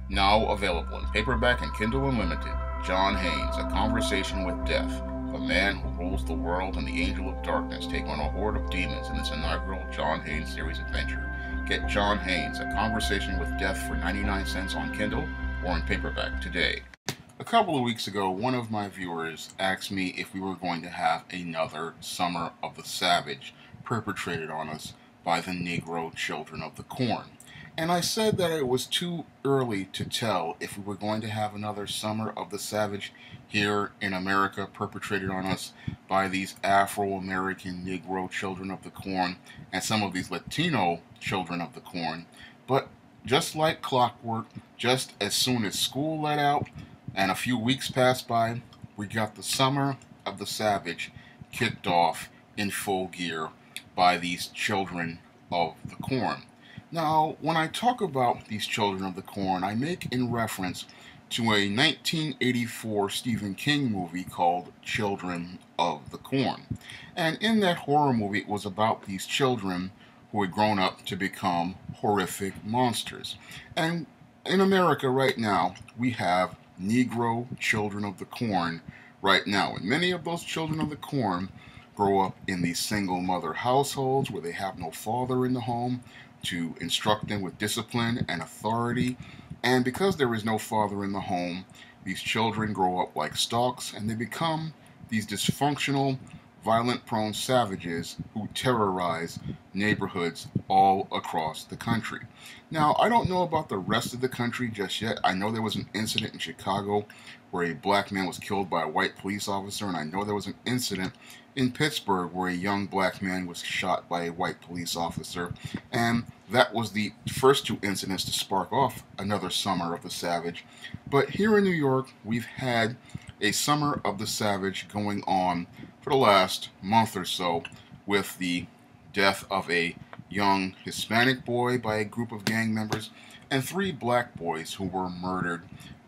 Now available in paperback and Kindle Unlimited, John Haynes, A Conversation with Death. The man who rules the world and the angel of darkness take on a horde of demons in this inaugural John Haynes series adventure. Get John Haynes, A Conversation with Death for 99 cents on Kindle or in paperback today. A couple of weeks ago, one of my viewers asked me if we were going to have another Summer of the Savage perpetrated on us by the Negro Children of the Corn. And I said that it was too early to tell if we were going to have another Summer of the Savage here in America perpetrated on us by these Afro-American Negro Children of the Corn and some of these Latino Children of the Corn. But just like clockwork, just as soon as school let out and a few weeks passed by, we got the Summer of the Savage kicked off in full gear by these Children of the Corn. Now, when I talk about these Children of the Corn, I make in reference to a 1984 Stephen King movie called Children of the Corn. And in that horror movie, it was about these children who had grown up to become horrific monsters. And in America right now, we have Negro Children of the Corn right now. And many of those Children of the Corn grow up in these single mother households where they have no father in the home to instruct them with discipline and authority. And because there is no father in the home, these children grow up like stalks and they become these dysfunctional, violent-prone savages who terrorize neighborhoods all across the country. Now, I don't know about the rest of the country just yet. I know there was an incident in Chicago where a black man was killed by a white police officer, and I know there was an incident in Pittsburgh where a young black man was shot by a white police officer, and that was the first two incidents to spark off another Summer of the Savage. But here in New York, we've had a Summer of the Savage going on for the last month or so with the death of a young Hispanic boy by a group of gang members and three black boys who were murdered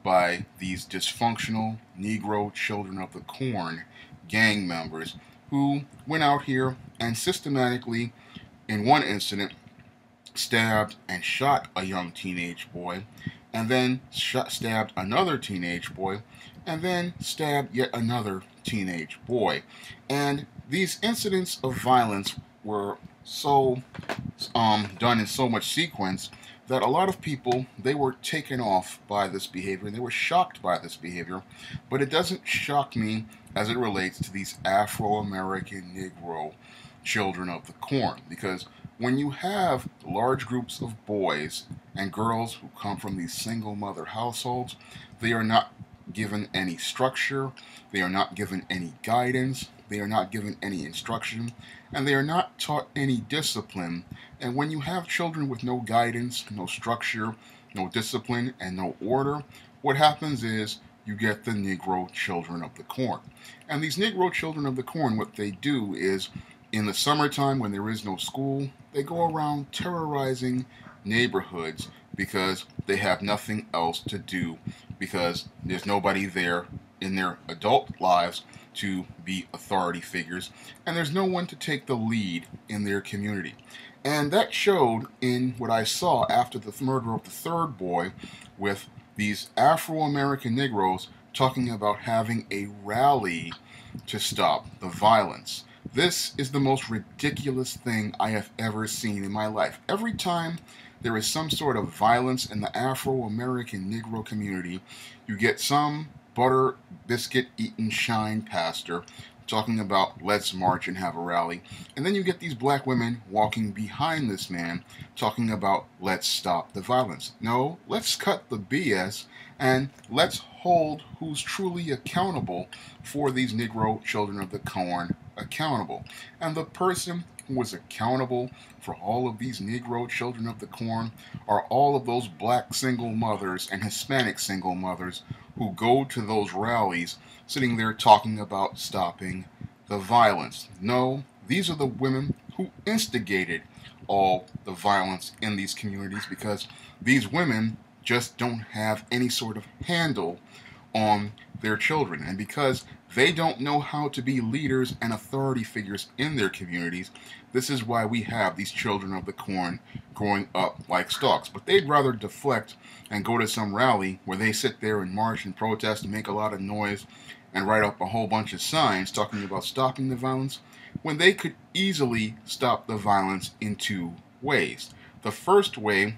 by these dysfunctional Negro Children of the Corn gang members who went out here and systematically, in one incident, stabbed and shot a young teenage boy, and then stabbed another teenage boy, and then stabbed yet another teenage boy. And these incidents of violence were so done in so much sequence that a lot of people, they were taken off by this behavior, and they were shocked by this behavior. But it doesn't shock me as it relates to these Afro-American Negro Children of the Corn, because when you have large groups of boys and girls who come from these single mother households, they are not given any structure, they are not given any guidance, they are not given any instruction, and they are not taught any discipline. And when you have children with no guidance, no structure, no discipline, and no order, what happens is you get the Negro Children of the Corn. And these Negro Children of the Corn, what they do is, in the summertime when there is no school, they go around terrorizing neighborhoods because they have nothing else to do, because there's nobody there in their adult lives to be authority figures, and there's no one to take the lead in their community. And that showed in what I saw after the murder of the third boy, with these Afro-American Negroes talking about having a rally to stop the violence. This is the most ridiculous thing I have ever seen in my life. Every time there is some sort of violence in the Afro-American Negro community, you get some butter biscuit eating shine pastor talking about let's march and have a rally, and then you get these black women walking behind this man talking about let's stop the violence. No, let's cut the BS and let's hold who's truly accountable for these Negro Children of the Corn accountable. And the person who is accountable for all of these Negro Children of the Corn are all of those black single mothers and Hispanic single mothers who go to those rallies sitting there talking about stopping the violence. No, these are the women who instigated all the violence in these communities, because these women just don't have any sort of handle on their children. And because they don't know how to be leaders and authority figures in their communities, This is why we have these children of the corn growing up like stalks. But they'd rather deflect and go to some rally where they sit there and march and protest and make a lot of noise and write up a whole bunch of signs talking about stopping the violence, when they could easily stop the violence in two ways. The first way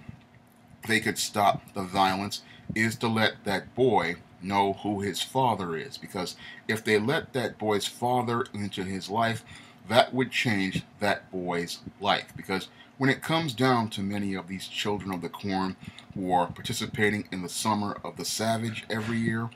they could stop the violence is to let that boy know who his father is, because if they let that boy's father into his life, that would change that boy's life. Because when it comes down to many of these children of the corn who are participating in the summer of the Savage every year,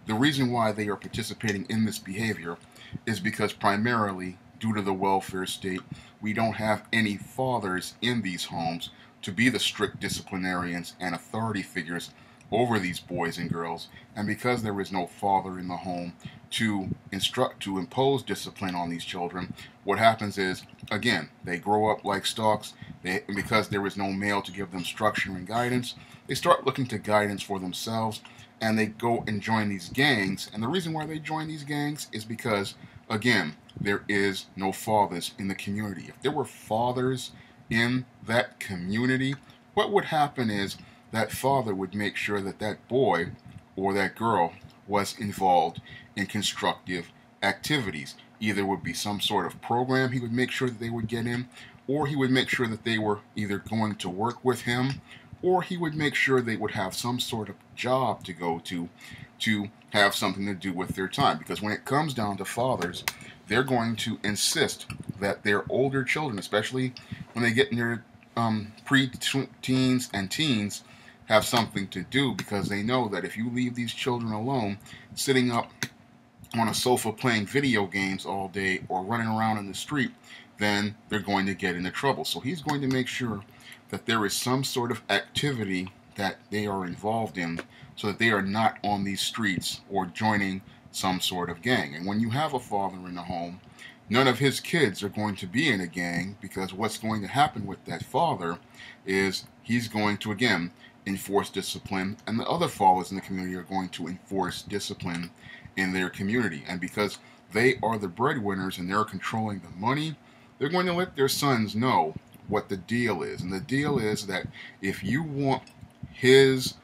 the reason why they are participating in this behavior is because primarily due to the welfare state, we don't have any fathers in these homes to be the strict disciplinarians and authority figures over these boys and girls. And because there is no father in the home to impose discipline on these children, what happens is, again, they grow up like stalks. And because there is no male to give them structure and guidance, they start looking to guidance for themselves, and they go and join these gangs. And the reason why they join these gangs is because, again, there is no fathers in the community. If there were fathers in that community, what would happen is that father would make sure that that boy or that girl was involved in constructive activities. Either would be some sort of program he would make sure that they would get in, or he would make sure that they were either going to work with him, or he would make sure they would have some sort of job to go to have something to do with their time. Because when it comes down to fathers, they're going to insist that their older children, especially when they get in their pre-teens and teens, have something to do, because they know that if you leave these children alone, sitting up on a sofa playing video games all day or running around in the street, then they're going to get into trouble. So he's going to make sure that there is some sort of activity that they are involved in, so that they are not on these streets or joining some sort of gang. And when you have a father in the home, none of his kids are going to be in a gang, because what's going to happen with that father is he's going to, again, enforce discipline, and the other fathers in the community are going to enforce discipline in their community. And because they are the breadwinners and they're controlling the money, they're going to let their sons know what the deal is. And the deal is that if you want his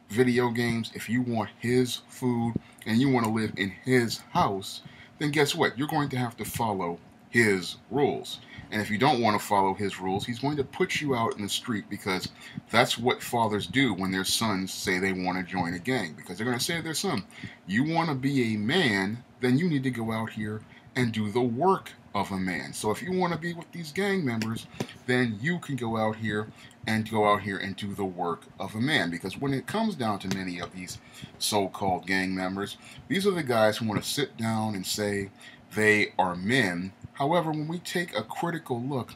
video games, if you want his food, and you want to live in his house, then guess what? You're going to have to follow his rules. And if you don't want to follow his rules, he's going to put you out in the street, because that's what fathers do when their sons say they want to join a gang. Because they're going to say to their son, you want to be a man, then you need to go out here and do the work of a man. So if you want to be with these gang members, then you can go out here and do the work of a man. Because when it comes down to many of these so-called gang members, these are the guys who want to sit down and say they are men. However, when we take a critical look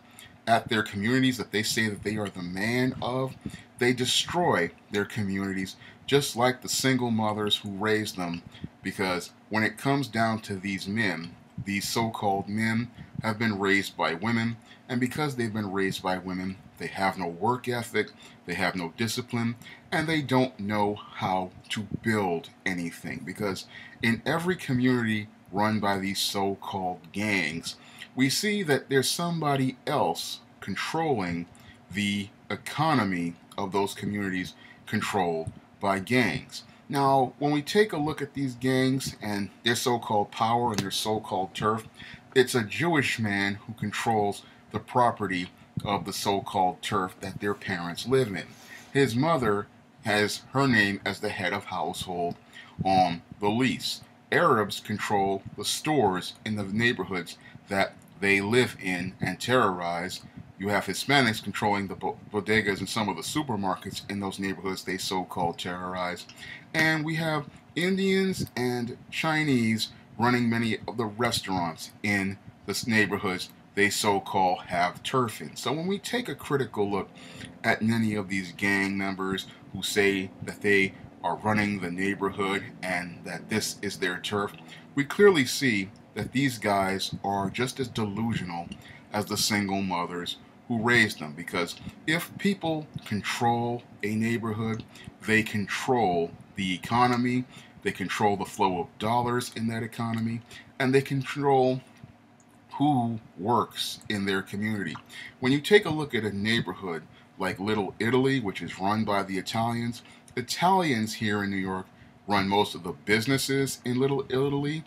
at their communities that they say that they are the man of, they destroy their communities, just like the single mothers who raised them. Because when it comes down to these men, these so-called men have been raised by women, and because they've been raised by women, they have no work ethic, they have no discipline, and they don't know how to build anything. Because in every community run by these so-called gangs, we see that there's somebody else controlling the economy of those communities controlled by gangs. Now, when we take a look at these gangs and their so-called power and their so-called turf, it's a Jewish man who controls the property of the so-called turf that their parents live in. His mother has her name as the head of household on the lease. Arabs control the stores in the neighborhoods that they live in and terrorize. You have Hispanics controlling the bodegas and some of the supermarkets in those neighborhoods they so-called terrorize. And we have Indians and Chinese running many of the restaurants in the neighborhoods they so-called have turf in. So when we take a critical look at many of these gang members who say that they are running the neighborhood and that this is their turf, we clearly see that these guys are just as delusional as the single mothers who raised them. Because if people control a neighborhood, they control the economy, they control the flow of dollars in that economy, and they control who works in their community. When you take a look at a neighborhood like Little Italy, which is run by the Italians, Italians here in New York run most of the businesses in Little Italy.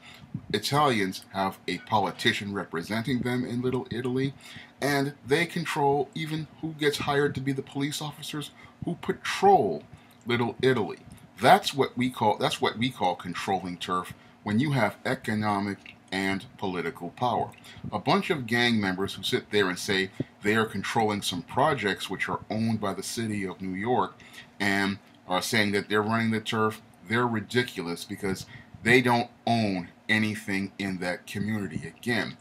Italians have a politician representing them in Little Italy, and they control even who gets hired to be the police officers who patrol Little Italy. That's what we call controlling turf when you have economic and political power. A bunch of gang members who sit there and say they are controlling some projects which are owned by the city of New York and are saying that they're running the turf, they're ridiculous because they don't own anything in that community. Again,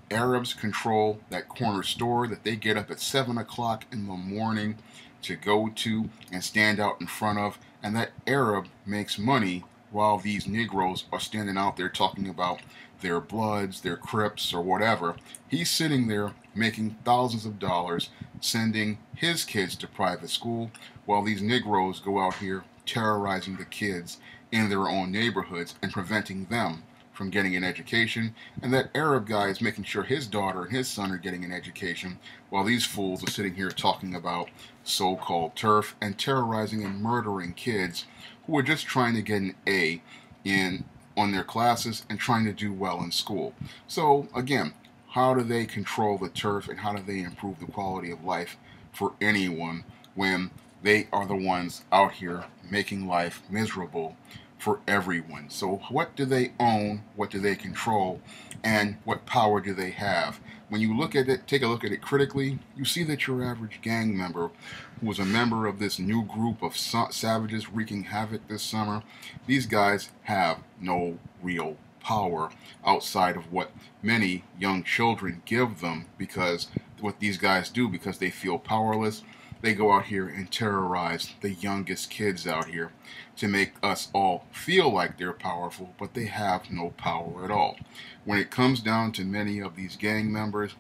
Arabs control that corner store that they get up at 7 o'clock in the morning to go to and stand out in front of, and that Arab makes money while these Negroes are standing out there talking about their Bloods, their Crips, or whatever. He's sitting there making thousands of dollars, sending his kids to private school, while these Negroes go out here terrorizing the kids in their own neighborhoods and preventing them from getting an education, and that Arab guy is making sure his daughter and his son are getting an education, while these fools are sitting here talking about so-called turf and terrorizing and murdering kids who are just trying to get an A in on their classes and trying to do well in school. So again, how do they control the turf and how do they improve the quality of life for anyone when they are the ones out here making life miserable for everyone? So what do they own, what do they control, and what power do they have? When you look at it, take a look at it critically, you see that your average gang member, who was a member of this new group of savages wreaking havoc this summer, these guys have no real power outside of what many young children give them, because what these guys do, because they feel powerless, they go out here and terrorize the youngest kids out here to make us all feel like they're powerful, but they have no power at all. When it comes down to many of these gang members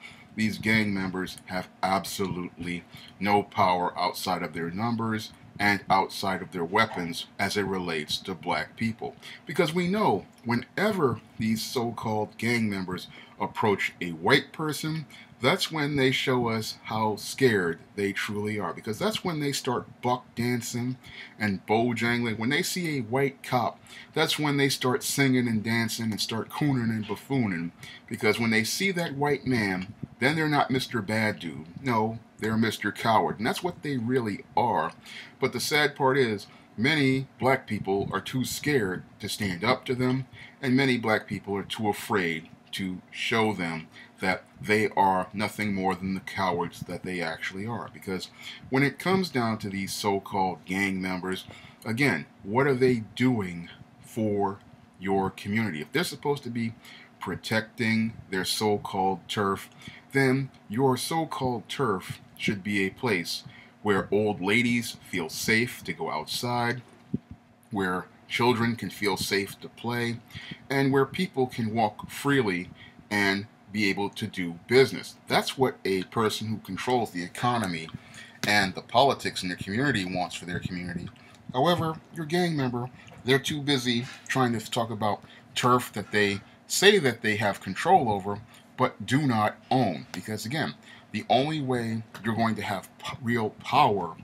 have absolutely no power outside of their numbers and outside of their weapons as it relates to black people. Because we know whenever these so-called gang members approach a white person, that's when they show us how scared they truly are. Because that's when they start buck dancing and bojangling. When they see a white cop, that's when they start singing and dancing and start cooning and buffooning. Because when they see that white man, then they're not Mr. Bad Dude. No, they're Mr. Coward. And that's what they really are. But the sad part is, many black people are too scared to stand up to them, and many black people are too afraid to show them that they are nothing more than the cowards that they actually are. Because when it comes down to these so-called gang members, again, what are they doing for your community? If they're supposed to be protecting their so-called turf, then your so-called turf should be a place where old ladies feel safe to go outside, where children can feel safe to play, and where people can walk freely and be able to do business. That's what a person who controls the economy and the politics in their community wants for their community. However, your gang member, they're too busy trying to talk about turf that they say that they have control over, but do not own. Because again, the only way you're going to have real power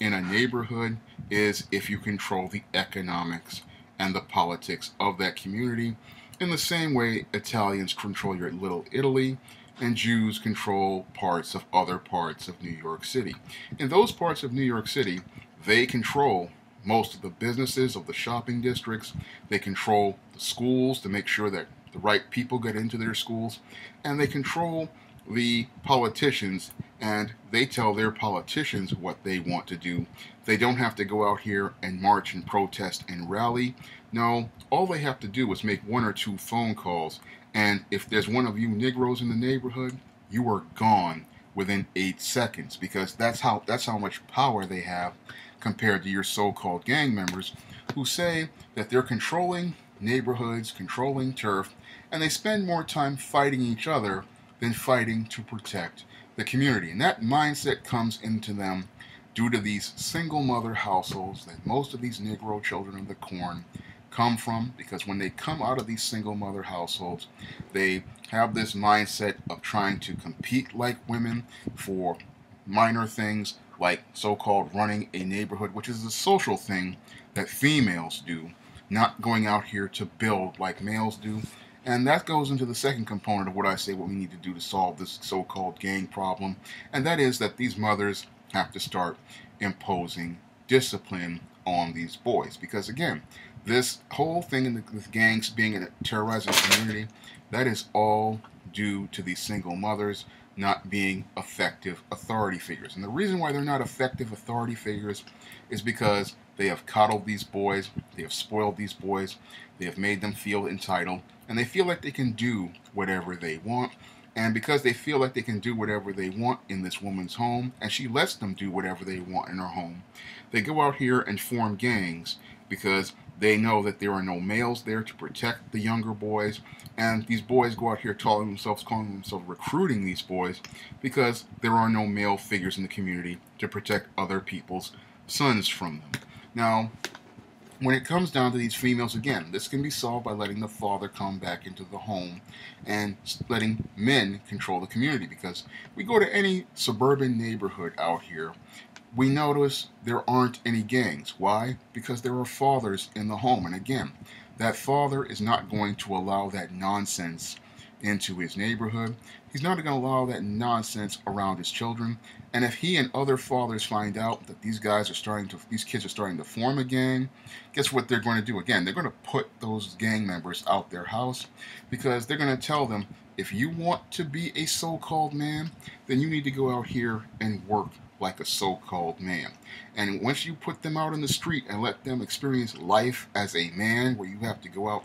in a neighborhood is if you control the economics and the politics of that community, in the same way Italians control your Little Italy and Jews control parts of other parts of New York City. In those parts of New York City, they control most of the businesses of the shopping districts. They control the schools to make sure that the right people get into their schools, and they control the politicians, and they tell their politicians what they want to do. They don't have to go out here and march and protest and rally. No, all they have to do is make 1 or 2 phone calls, and if there's one of you Negroes in the neighborhood, you are gone within 8 seconds, because that's how much power they have compared to your so-called gang members who say that they're controlling neighborhoods, controlling turf, and they spend more time fighting each other than fighting to protect the community. And that mindset comes into them due to these single mother households that most of these Negro children of the corn come from, because when they come out of these single mother households, they have this mindset of trying to compete like women for minor things like so-called running a neighborhood, which is a social thing that females do, not going out here to build like males do. And that goes into the second component of what I say what we need to do to solve this so-called gang problem, and that is that these mothers have to start imposing discipline on these boys. Because again, this whole thing in with gangs being a terrorizing community, that is all due to these single mothers not being effective authority figures. And the reason why they're not effective authority figures is because they have coddled these boys, they have spoiled these boys, they have made them feel entitled, and they feel like they can do whatever they want. And because they feel like they can do whatever they want in this woman's home, and she lets them do whatever they want in her home, they go out here and form gangs because they know that there are no males there to protect the younger boys. And these boys go out here calling themselves recruiting these boys because there are no male figures in the community to protect other people's sons from them. Now, when it comes down to these females, again, this can be solved by letting the father come back into the home and letting men control the community. Because we go to any suburban neighborhood out here, we notice there aren't any gangs. Why? Because there are fathers in the home. And again, that father is not going to allow that nonsense into his neighborhood. He's not going to allow that nonsense around his children. And if he and other fathers find out that these kids are starting to form a gang, guess what they're going to do? Again, they're going to put those gang members out their house, because they're going to tell them, if you want to be a so-called man, then you need to go out here and work like a so-called man. And once you put them out in the street and let them experience life as a man, where you have to go out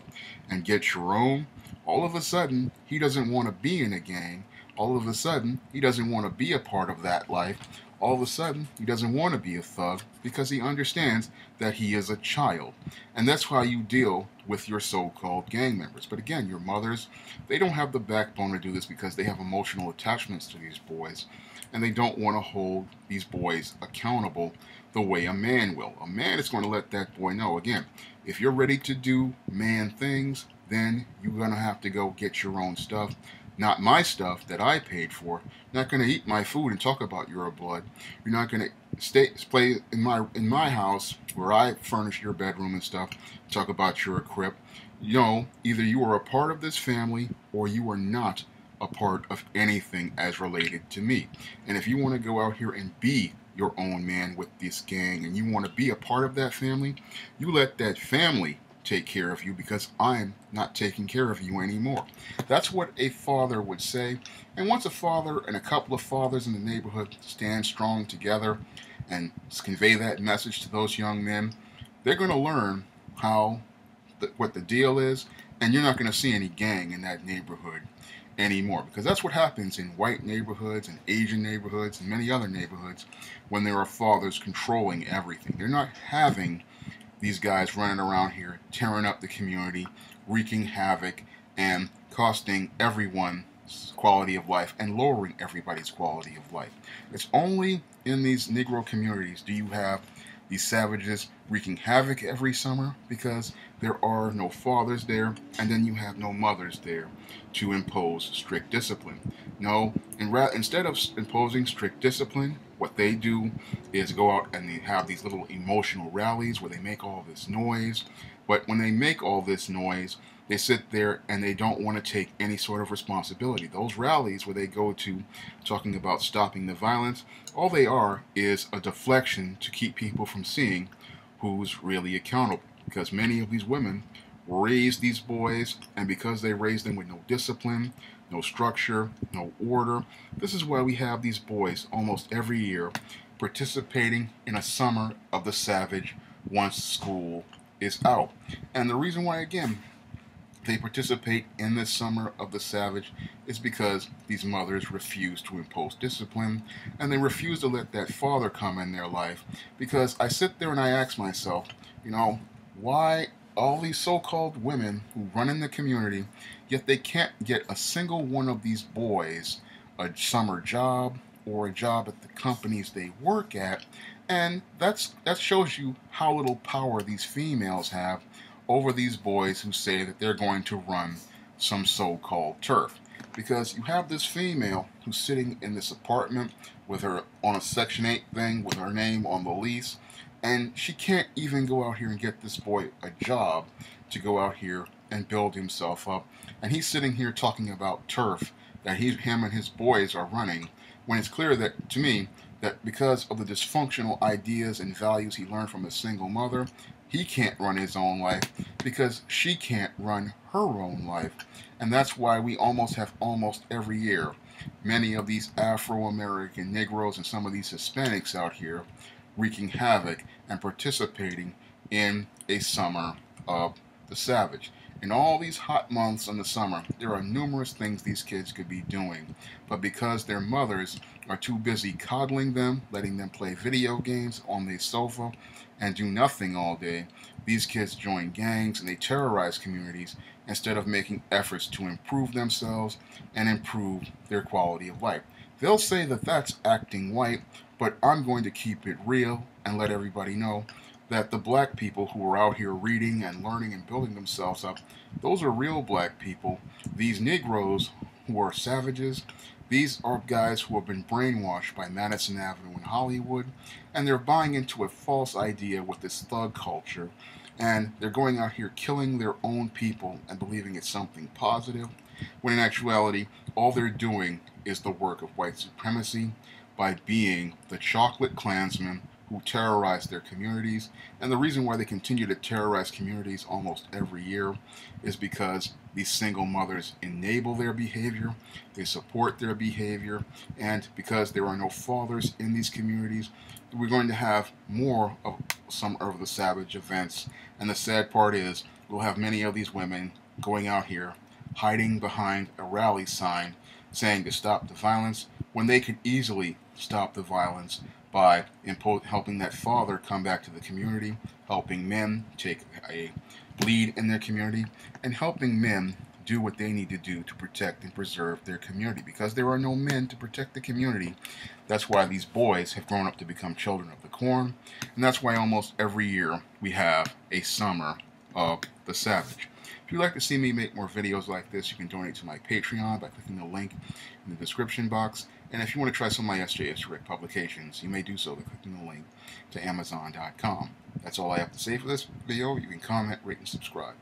and get your own, all of a sudden, he doesn't want to be in a gang. All of a sudden, he doesn't want to be a part of that life. All of a sudden, he doesn't want to be a thug, because he understands that he is a child. And that's how you deal with your so-called gang members. But again, your mothers, they don't have the backbone to do this because they have emotional attachments to these boys, and they don't want to hold these boys accountable the way a man will. A man is going to let that boy know, again, if you're ready to do man things, then you're going to have to go get your own stuff. Not my stuff that I paid for. You're not going to eat my food and talk about your blood. You're not going to play in my house where I furnish your bedroom and stuff, talk about your crib. You know, either you are a part of this family or you are not a part of anything as related to me. And if you want to go out here and be your own man with this gang, and you want to be a part of that family, you let that family take care of you, because I'm not taking care of you anymore. That's what a father would say. And once a father and a couple of fathers in the neighborhood stand strong together and convey that message to those young men, they're going to learn what the deal is, and you're not going to see any gang in that neighborhood anymore. Because that's what happens in white neighborhoods and Asian neighborhoods and many other neighborhoods when there are fathers controlling everything. They're not having these guys running around here tearing up the community, wreaking havoc, and costing everyone's quality of life and lowering everybody's quality of life. It's only in these Negro communities do you have these savages wreaking havoc every summer, because there are no fathers there, and then you have no mothers there to impose strict discipline. No, instead of imposing strict discipline, what they do is go out and they have these little emotional rallies where they make all this noise. But when they make all this noise, they sit there and they don't want to take any sort of responsibility. Those rallies where they go to talking about stopping the violence, all they are is a deflection to keep people from seeing who's really accountable. Because many of these women raise these boys, and because they raise them with no discipline, no structure, no order, this is why we have these boys almost every year participating in a summer of the Savage once school is out. And the reason why, again, they participate in this summer of the Savage is because these mothers refuse to impose discipline, and they refuse to let that father come in their life. Because I sit there and I ask myself, why all these so-called women who run in the community, yet they can't get a single one of these boys a summer job or a job at the companies they work at. And that shows you how little power these females have over these boys who say that they're going to run some so-called turf. Because you have this female who's sitting in this apartment with her on a Section 8 thing with her name on the lease, and she can't even go out here and get this boy a job to go out here and build himself up. And he's sitting here talking about turf that him and his boys are running, when it's clear that, to me, that because of the dysfunctional ideas and values he learned from a single mother, he can't run his own life because she can't run her own life. And that's why we almost every year many of these Afro-American Negroes and some of these Hispanics out here wreaking havoc and participating in a summer of the Savage. In all these hot months in the summer, there are numerous things these kids could be doing, but because their mothers are too busy coddling them, letting them play video games on the sofa and do nothing all day, these kids join gangs and they terrorize communities instead of making efforts to improve themselves and improve their quality of life. They'll say that that's acting white, but I'm going to keep it real and let everybody know that the black people who are out here reading and learning and building themselves up, those are real black people. These Negroes who are savages, these are guys who have been brainwashed by Madison Avenue in Hollywood, and they're buying into a false idea with this thug culture, and they're going out here killing their own people and believing it's something positive, when in actuality, all they're doing is the work of white supremacy by being the chocolate Klansmen who terrorize their communities. And the reason why they continue to terrorize communities almost every year is because these single mothers enable their behavior, they support their behavior, and because there are no fathers in these communities, we're going to have more of some of the Savage events. And the sad part is we'll have many of these women going out here hiding behind a rally sign saying to stop the violence, when they could easily stop the violence by helping that father come back to the community, helping men take a lead in their community, and helping men do what they need to do to protect and preserve their community. Because there are no men to protect the community, that's why these boys have grown up to become children of the corn, and that's why almost every year we have a summer of the Savage. If you'd like to see me make more videos like this, you can donate to my Patreon by clicking the link in the description box. And if you want to try some of my SJS Rick publications, you may do so by clicking the link to Amazon.com. That's all I have to say for this video. You can comment, rate, and subscribe.